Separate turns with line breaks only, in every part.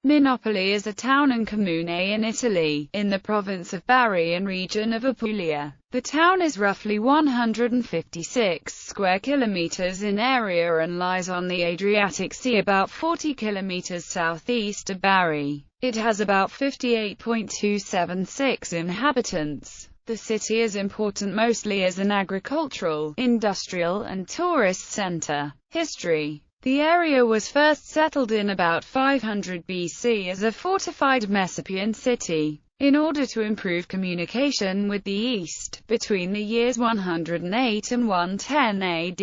Monopoli is a town and comune in Italy, in the province of Bari and region of Apulia. The town is roughly 156 square kilometers in area and lies on the Adriatic Sea about 40 kilometers southeast of Bari. It has about 58.276 inhabitants. The city is important mostly as an agricultural, industrial and tourist center. History. The area was first settled in about 500 BC as a fortified Messapian city. In order to improve communication with the East, between the years 108 and 110 AD,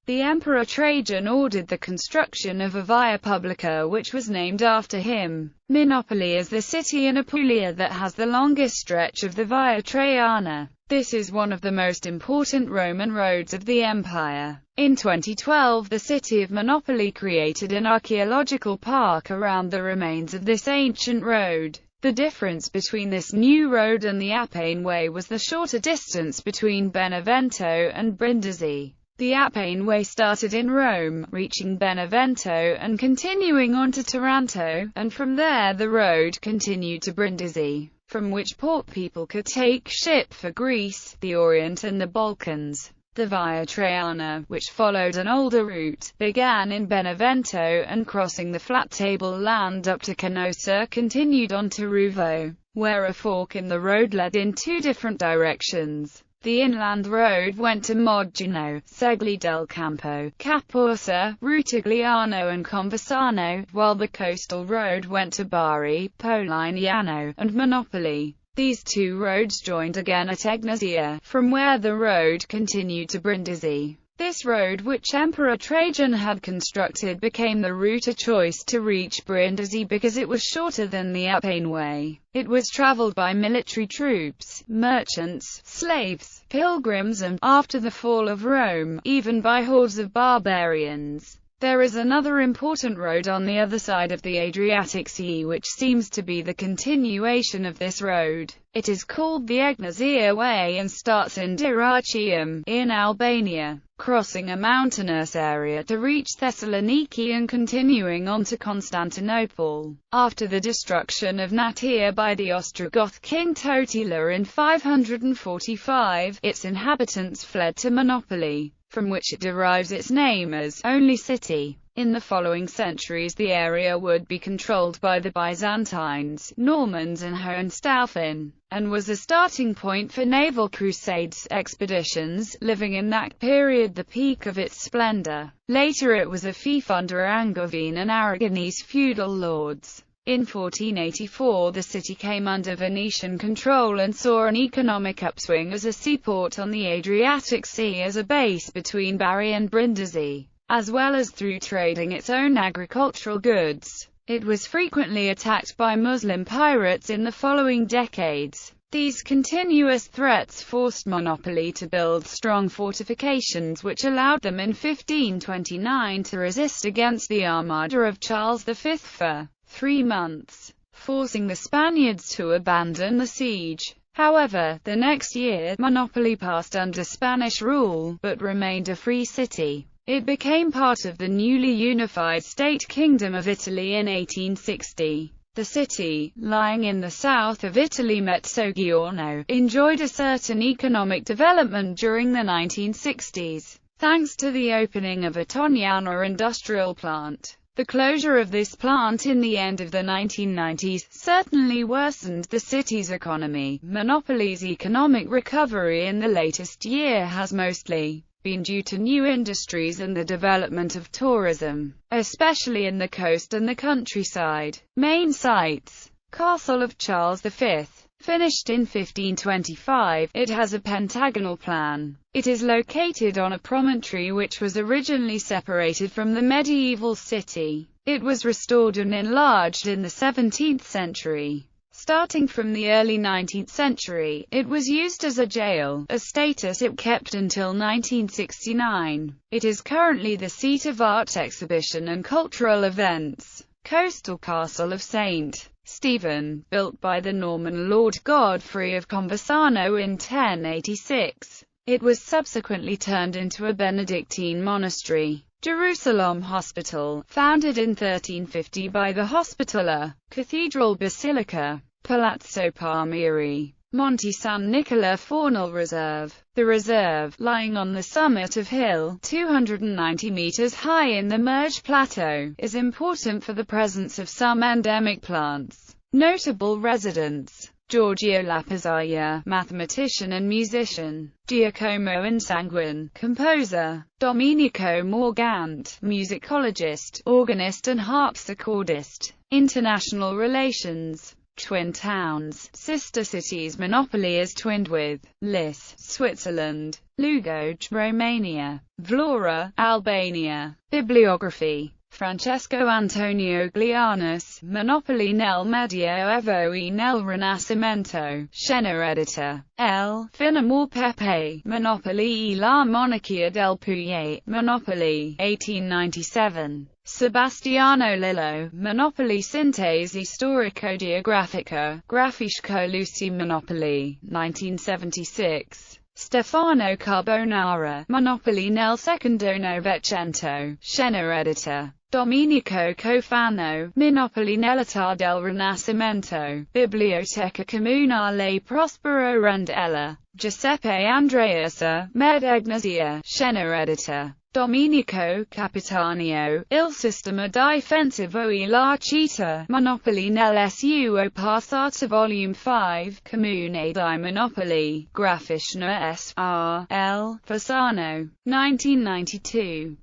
the Emperor Trajan ordered the construction of a Via Publica which was named after him. Monopoli is the city in Apulia that has the longest stretch of the Via Traiana. This is one of the most important Roman roads of the empire. In 2012, the city of Monopoli created an archaeological park around the remains of this ancient road. The difference between this new road and the Appian Way was the shorter distance between Benevento and Brindisi. The Appian Way started in Rome, reaching Benevento and continuing on to Taranto, and from there the road continued to Brindisi, from which port people could take ship for Greece, the Orient and the Balkans. The Via Traiana, which followed an older route, began in Benevento and crossing the flat tableland up to Canossa continued on to Ruvo, where a fork in the road led in two different directions. The inland road went to Moggino, Segli del Campo, Caporsa, Rutigliano and Conversano, while the coastal road went to Bari, Polignano, and Monopoli. These two roads joined again at Egnatia, from where the road continued to Brindisi. This road, which Emperor Trajan had constructed, became the route of choice to reach Brindisi because it was shorter than the Appian Way. It was traveled by military troops, merchants, slaves, pilgrims and, after the fall of Rome, even by hordes of barbarians. There is another important road on the other side of the Adriatic Sea which seems to be the continuation of this road. It is called the Egnatia Way and starts in Dyrrhachium, in Albania, crossing a mountainous area to reach Thessaloniki and continuing on to Constantinople. After the destruction of Natia by the Ostrogoth king Totila in 545, its inhabitants fled to Monopoli, from which it derives its name as only city. In the following centuries the area would be controlled by the Byzantines, Normans and Hohenstaufen, and was a starting point for naval crusades expeditions, living in that period the peak of its splendor. Later it was a fief under Angevine and Aragonese feudal lords. In 1484 the city came under Venetian control and saw an economic upswing as a seaport on the Adriatic Sea as a base between Bari and Brindisi, as well as through trading its own agricultural goods. It was frequently attacked by Muslim pirates in the following decades. These continuous threats forced Monopoli to build strong fortifications which allowed them in 1529 to resist against the armada of Charles V for 3 months, forcing the Spaniards to abandon the siege. However, the next year, Monopoli passed under Spanish rule, but remained a free city. It became part of the newly unified State Kingdom of Italy in 1860. The city, lying in the south of Italy Mezzogiorno, enjoyed a certain economic development during the 1960s, thanks to the opening of a Tognana industrial plant. The closure of this plant in the end of the 1990s certainly worsened the city's economy. Monopoli's economic recovery in the latest year has mostly been due to new industries and the development of tourism, especially in the coast and the countryside. Main sites: Castle of Charles V. Finished in 1525, it has a pentagonal plan. It is located on a promontory which was originally separated from the medieval city. It was restored and enlarged in the 17th century. Starting from the early 19th century, it was used as a jail, a status it kept until 1969. It is currently the seat of art exhibition and cultural events. Coastal Castle of St. Stephen, built by the Norman Lord Godfrey of Conversano in 1086. It was subsequently turned into a Benedictine monastery. Jerusalem Hospital, founded in 1350 by the Hospitaller. Cathedral Basilica. Palazzo Palmieri. Monte San Nicola Faunal Reserve. The reserve, lying on the summit of hill, 290 meters high in the Merge Plateau, is important for the presence of some endemic plants. Notable residents: Giorgio Lapizzaia, mathematician and musician; Giacomo Insanguine, composer; Domenico Morgante, musicologist, organist and harpsichordist. International relations. Twin towns, sister cities. Monopoli is twinned with Lis, Switzerland; Lugoj, Romania; Vlora, Albania. Bibliography: Francesco Antonio Glianus, Monopoli nel Medioevo e nel Rinascimento, Scena Editor. L. Finamore Pepe, Monopoli e la monarchia del Pugliese, Monopoli, 1897. Sebastiano Lillo, Monopoli Sintesi Storico-Geografica, Grafico Luci Monopoli, 1976. Stefano Carbonara, Monopoli nel secondo Novecento, Scena Editor. Domenico Cofano, Monopoli nell'età del Rinascimento, Biblioteca Comunale Prospero Rendella. Giuseppe Andreasa, Medagnosia, Scena Editor. Domenico Capitanio, Il sistema difensivo e la città, Monopoli nell'SUO passata Volume 5, Comune di Monopoli, Grafichna S. R. L. Fasano, 1992.